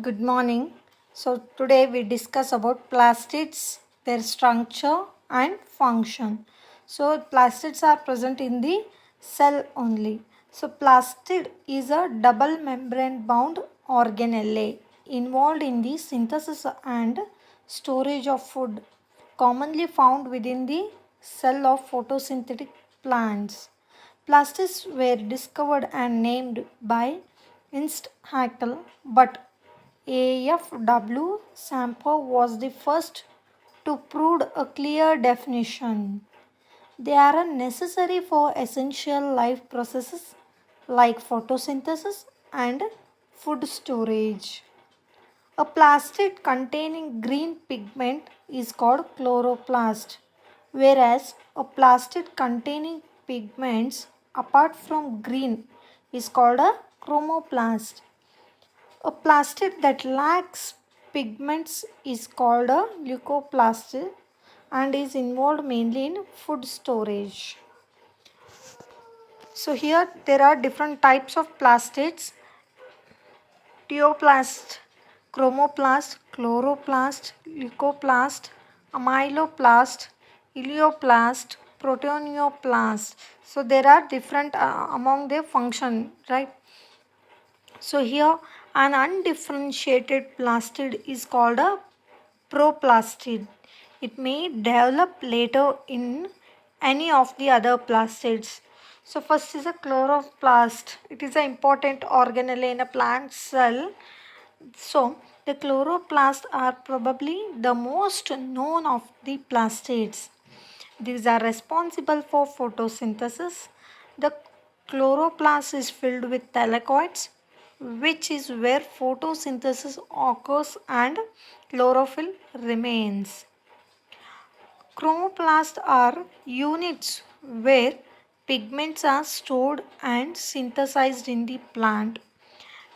Good morning. So today we discuss about plastids, their structure and function. So plastids are present in the cell only. So plastid is a double membrane bound organelle involved in the synthesis and storage of food, commonly found within the cell of photosynthetic plants. Plastids were discovered and named by Ernst Haeckel, but AFW Sampo was the first to prove a clear definition. They are necessary for essential life processes like photosynthesis and food storage. A plastid containing green pigment is called chloroplast, whereas a plastid containing pigments apart from green is called a chromoplast. A plastid that lacks pigments is called a leucoplastid and is involved mainly in food storage. So here there are different types of plastids: theoplast, chromoplast, chloroplast, leucoplast, amyloplast, ilioplast, proteinoplast. So there are different among their function, right? So here an undifferentiated plastid is called a proplastid. It may develop later in any of the other plastids. So first is a chloroplast. It is an important organelle in a plant cell. So the chloroplasts are probably the most known of the plastids. These are responsible for photosynthesis. The chloroplast is filled with thylakoids, which is where photosynthesis occurs and chlorophyll remains. Chromoplasts are units where pigments are stored and synthesized in the plant.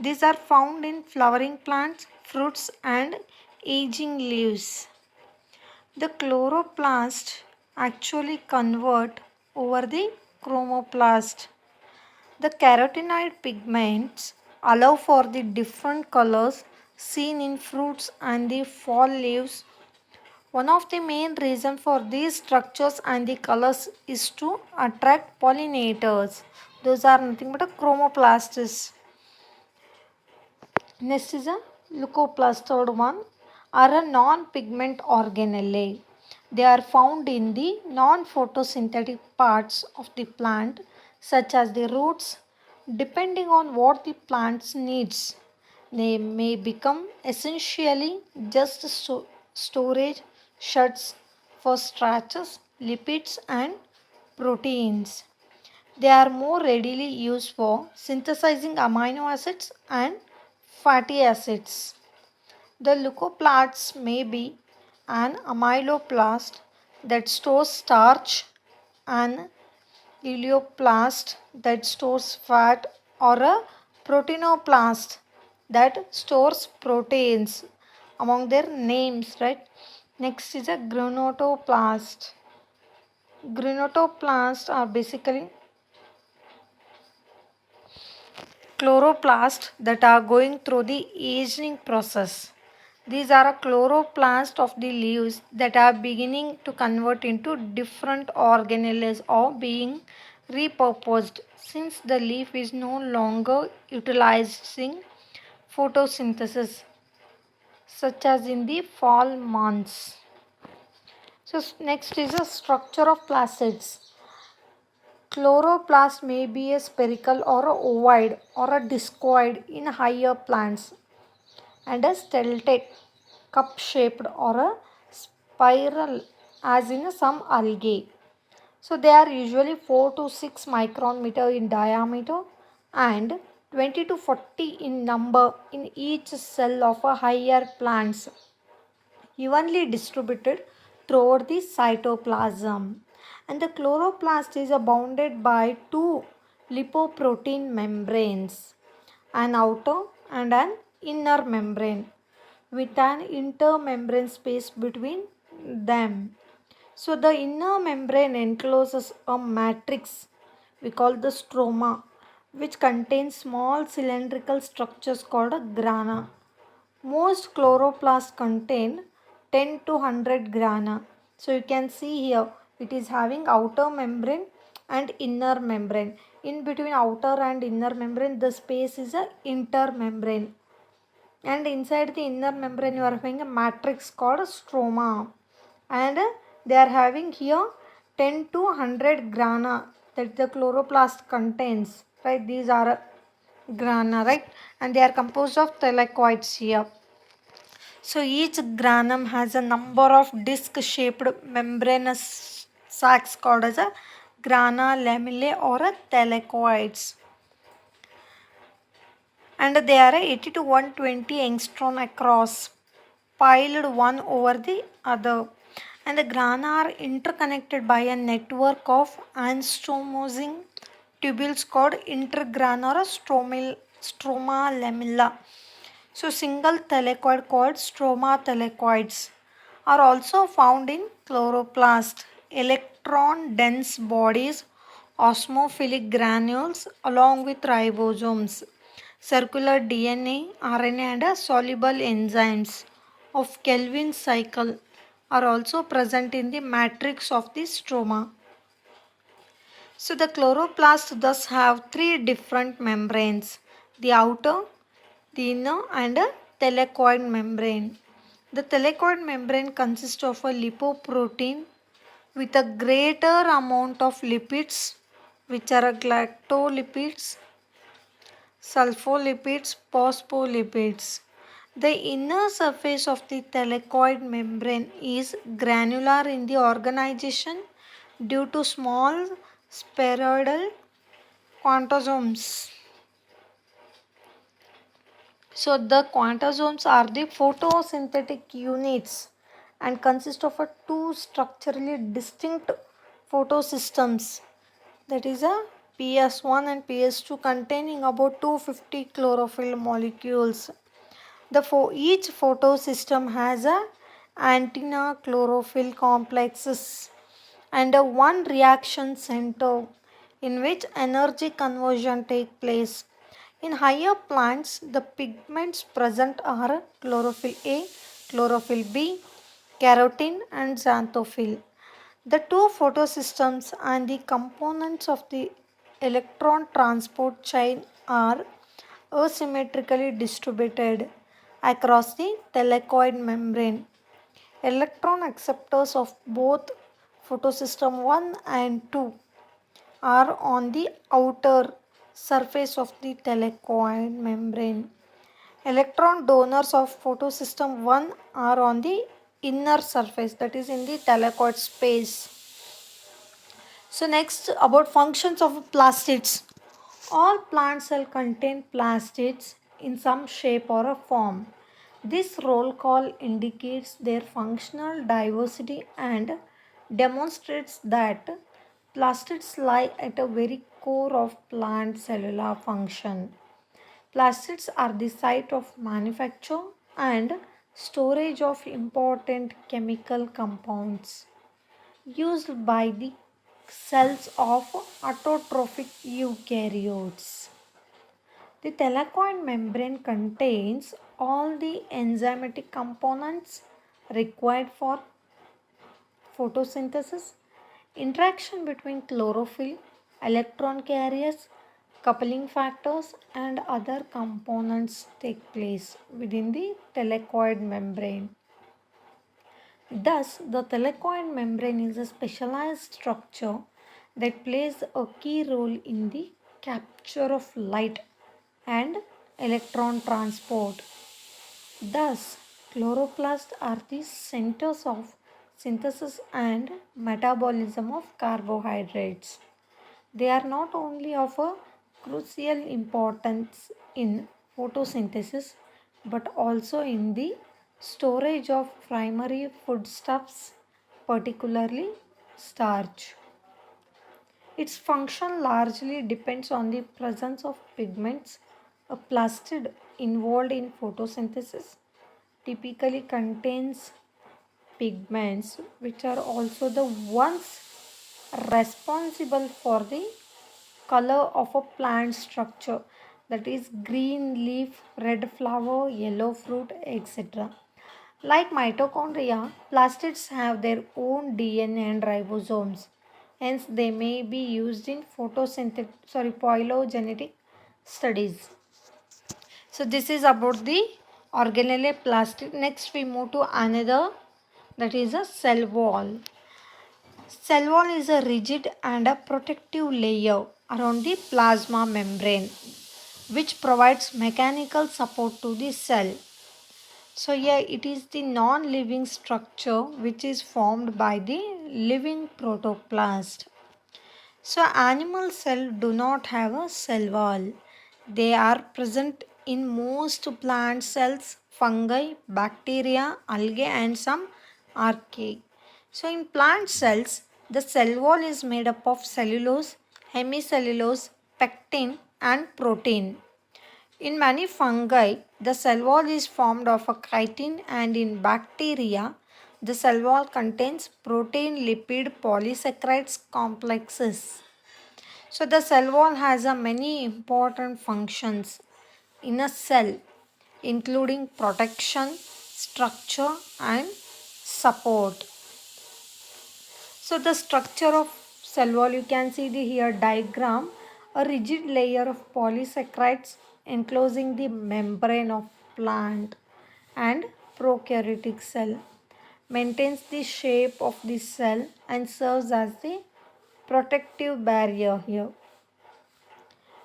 These are found in flowering plants, fruits, and aging leaves. The chloroplast actually convert over the chromoplast. The carotenoid pigments allow for the different colors seen in fruits and the fall leaves. One of the main reasons for these structures and the colors is to attract pollinators. Those are nothing but a chromoplasts. Next is a leucoplast, third one, are a non-pigment organelle. They are found in the non-photosynthetic parts of the plant such as the roots. Depending on what the plant needs, they may become essentially just storage shuts for starches, lipids and proteins. They are more readily used for synthesizing amino acids and fatty acids. The leucoplasts may be an amyloplast that stores starch, an ilioplast that stores fat, or a proteinoplast that stores proteins among their names, right? Next is a granotoplast. Granotoplasts are basically chloroplasts that are going through the aging process. These are a chloroplast of the leaves that are beginning to convert into different organelles or being repurposed since the leaf is no longer utilizing photosynthesis, such as in the fall months. So next is a structure of plastids. Chloroplast may be a spherical or a ovoid or a discoid in higher plants, and a stellate, cup shaped or a spiral as in some algae. So they are usually 4 to 6 micrometer in diameter and 20 to 40 in number in each cell of a higher plants, evenly distributed throughout the cytoplasm. And the chloroplast is bounded by two lipoprotein membranes, an outer and an inner membrane, with an intermembrane space between them. So the inner membrane encloses a matrix we call the stroma, which contains small cylindrical structures called a grana. Most chloroplasts contain 10 to 100 grana. So you can see here it is having outer membrane and inner membrane. In between outer and inner membrane the space is a intermembrane. And inside the inner membrane you are having a matrix called stroma. And they are having here 10 to 100 grana that the chloroplast contains. Right, these are grana, right, and they are composed of thylakoids here. So each granum has a number of disc-shaped membranous sacs called as a grana, lamellae or a thylakoids. And they are 80 to 120 angstrom across, piled one over the other. And the grana are interconnected by a network of anstomosing tubules called intergrana or stroma lamella. So single thylakoid called stroma thylakoids are also found in chloroplast, electron dense bodies, osmophilic granules along with ribosomes, circular DNA, RNA and soluble enzymes of Kelvin cycle are also present in the matrix of the stroma. So the chloroplasts thus have three different membranes, the outer, the inner and a thylakoid membrane. The thylakoid membrane consists of a lipoprotein with a greater amount of lipids which are galactolipids, sulfolipids, phospholipids. The inner surface of the thylakoid membrane is granular in the organization due to small spheroidal quantosomes. So the quantosomes are the photosynthetic units and consist of two structurally distinct photosystems, that is a PS1 and PS2 containing about 250 chlorophyll molecules. Each photosystem has a antenna chlorophyll complexes and a one reaction center in which energy conversion take place. In higher plants, the pigments present are chlorophyll A, chlorophyll B, carotene and xanthophyll. The two photosystems and the components of the electron transport chain are asymmetrically distributed across the thylakoid membrane. Electron acceptors of both photosystem 1 and 2 are on the outer surface of the thylakoid membrane. Electron donors of photosystem 1 are on the inner surface, that is in the thylakoid space. So next about functions of plastids. All plant cells contain plastids in some shape or a form. This roll call indicates their functional diversity and demonstrates that plastids lie at a very core of plant cellular function. Plastids are the site of manufacture and storage of important chemical compounds used by the cells of autotrophic eukaryotes. The thylakoid membrane contains all the enzymatic components required for photosynthesis. Interaction between chlorophyll, electron carriers, coupling factors and other components take place within the thylakoid membrane. Thus, the thylakoid membrane is a specialized structure that plays a key role in the capture of light and electron transport. Thus, chloroplasts are the centers of synthesis and metabolism of carbohydrates. They are not only of a crucial importance in photosynthesis but also in the storage of primary foodstuffs, particularly starch. Its function largely depends on the presence of pigments. A plastid involved in photosynthesis typically contains pigments which are also the ones responsible for the color of a plant structure. that is green leaf, red flower, yellow fruit, etc. Like mitochondria, plastids have their own DNA and ribosomes. Hence, they may be used in phylogenetic studies. So, this is about the organelle plastid. Next, we move to another, that is a cell wall. Cell wall is a rigid and a protective layer around the plasma membrane which provides mechanical support to the cell. So here it is the non-living structure which is formed by the living protoplast. So animal cells do not have a cell wall. They are present in most plant cells, fungi, bacteria, algae and some archaea. So in plant cells, the cell wall is made up of cellulose, hemicellulose, pectin and protein. In many fungi, the cell wall is formed of a chitin, and in bacteria, the cell wall contains protein lipid polysaccharides complexes. So the cell wall has a many important functions in a cell, including protection, structure and support. So the structure of cell wall, you can see the here diagram, a rigid layer of polysaccharides enclosing the membrane of plant and prokaryotic cell, maintains the shape of the cell and serves as the protective barrier here.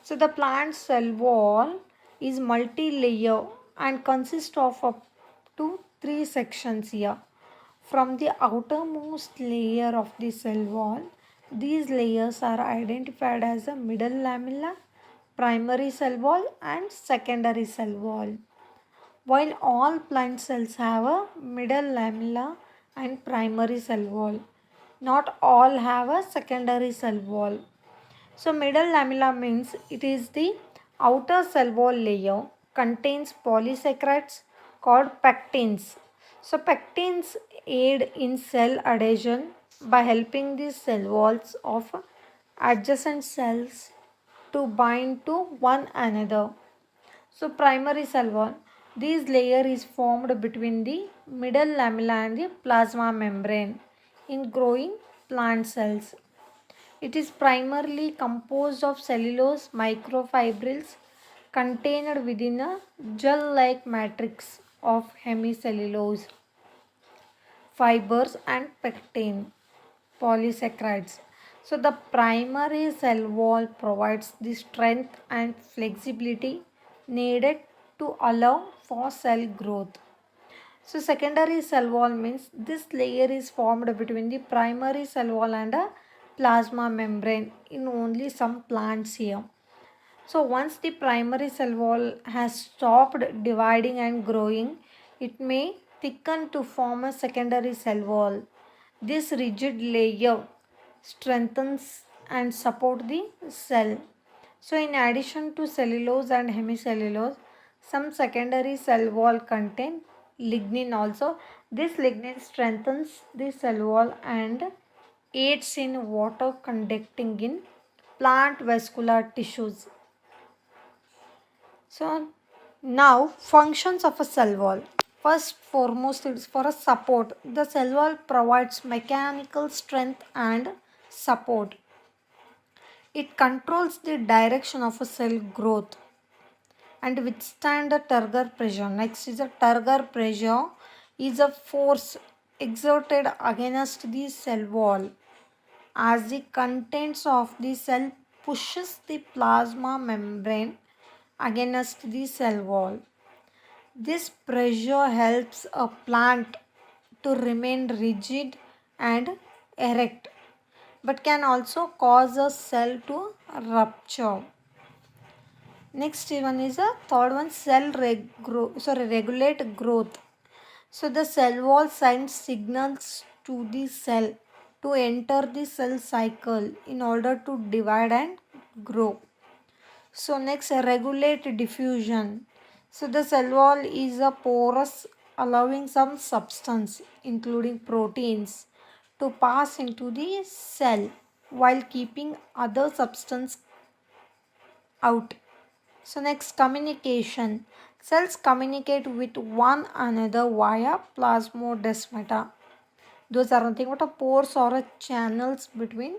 So the plant cell wall is multi-layer and consists of up to 3 sections here. From the outermost layer of the cell wall, these layers are identified as a middle lamella, primary cell wall and secondary cell wall. While all plant cells have a middle lamella and primary cell wall, not all have a secondary cell wall. So middle lamella means it is the outer cell wall layer, contains polysaccharides called pectins. So pectins aid in cell adhesion by helping the cell walls of adjacent cells to bind to one another. So primary cell wall, this layer is formed between the middle lamella and the plasma membrane in growing plant cells. It is primarily composed of cellulose microfibrils contained within a gel-like matrix of hemicellulose fibers and pectin polysaccharides. So the primary cell wall provides the strength and flexibility needed to allow for cell growth. So secondary cell wall means this layer is formed between the primary cell wall and a plasma membrane in only some plants here. So once the primary cell wall has stopped dividing and growing, it may thicken to form a secondary cell wall. This rigid layer strengthens and support the cell. So in addition to cellulose and hemicellulose, some secondary cell wall contain lignin also. This lignin strengthens the cell wall and aids in water conducting in plant vascular tissues. So now functions of a cell wall. First foremost is for a support. The cell wall provides mechanical strength and support. It controls the direction of a cell growth and withstand the turgor pressure. Next is a turgor pressure is a force exerted against the cell wall as the contents of the cell pushes the plasma membrane against the cell wall. This pressure helps a plant to remain rigid and erect but can also cause a cell to rupture. Next one is a third one, regulate growth. So the cell wall sends signals to the cell to enter the cell cycle in order to divide and grow. So next, regulate diffusion. So the cell wall is a porous, allowing some substance including proteins to pass into the cell while keeping other substance out. So next, communication. Cells communicate with one another via plasmodesmata. Those are nothing but a pores or a channels between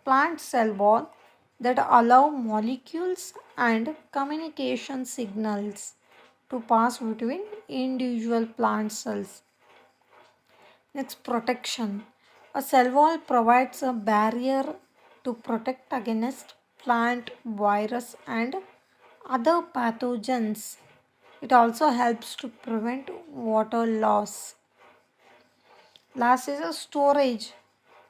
plant cell wall that allow molecules and communication signals to pass between individual plant cells. Next, protection. A cell wall provides a barrier to protect against plant virus and other pathogens. It also helps to prevent water loss. Last is a storage.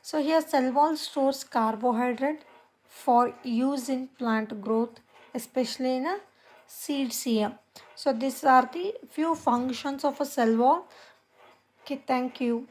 So here cell wall stores carbohydrate for use in plant growth, especially in a seeds here. So these are the few functions of a cell wall. Okay, thank you.